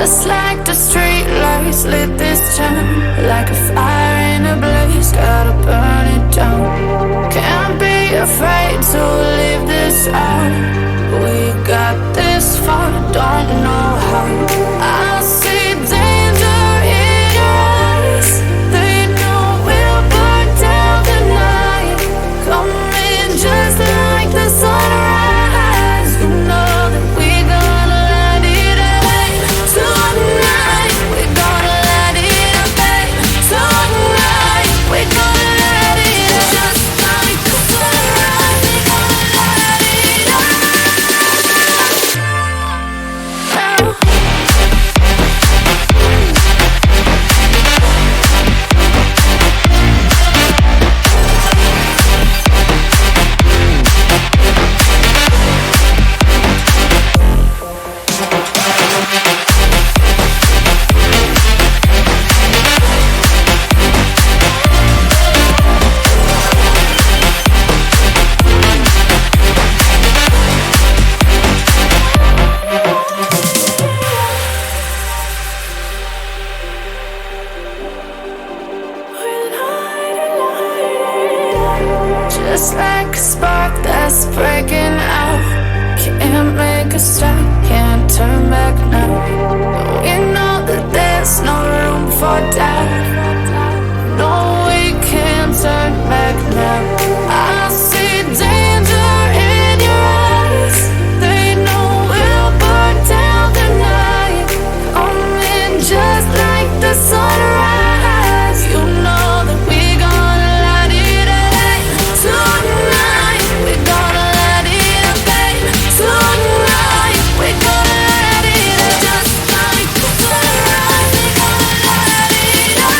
Just like the street lights lit this town, like a fire in a blaze, gotta burn it down. Can't be afraid to leave this out. We got this far, don't know how. I see danger in your eyes. They know we'll burn down the night. Coming just like the sunrise. You know that we gonna let it rain. Tonight we gonna let it rain. Tonight we gonna let it rain. Just like the sunrise, we gonna let it rain. Just like a spark that's breaking out. Can't make a stop, can't turn back now. We know that there's no room for doubt. No, we can't turn back now. I see danger in your eyes. They know we'll burn down the night. Coming just like the sunrise. You know that we gonna let it rain. Tonight we gonna let it rain. Tonight we gonna let it rain. Just like the sunrise, we gonna let it rain.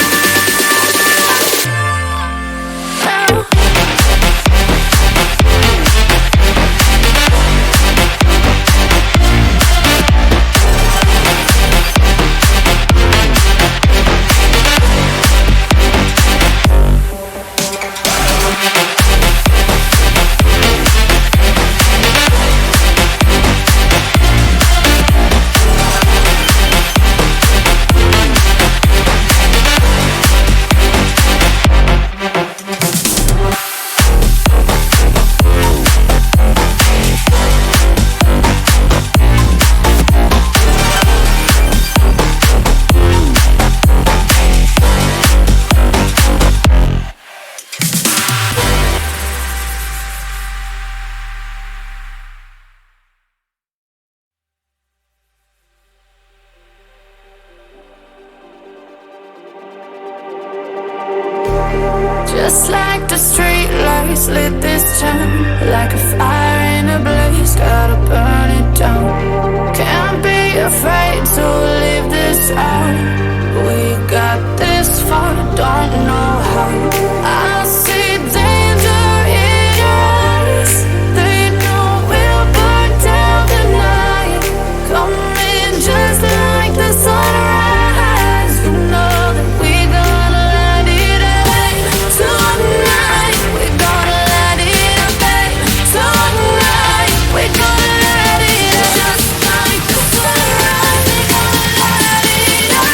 Just like the street lights lit this town, like a fire in a blaze, gotta burn it down. Can't be afraid to leave this out. We got this far, don't know how. I see danger in your eyes. They know we'll burn down the night. Coming just like the sunrise. You know that we gonna let it rain. Tonight we gonna let it rain. Tonight we gonna let it rain. Just like the sunrise, we gonna let it rain.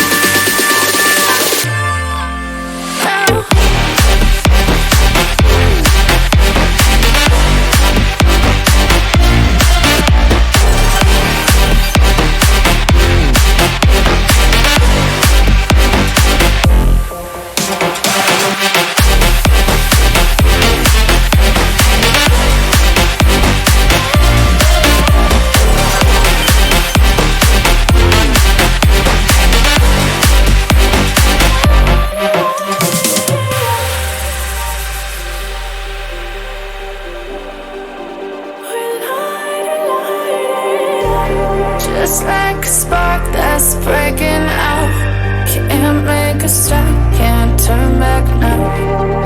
Just like a spark that's breaking out. Can't make a stop, can't turn back now.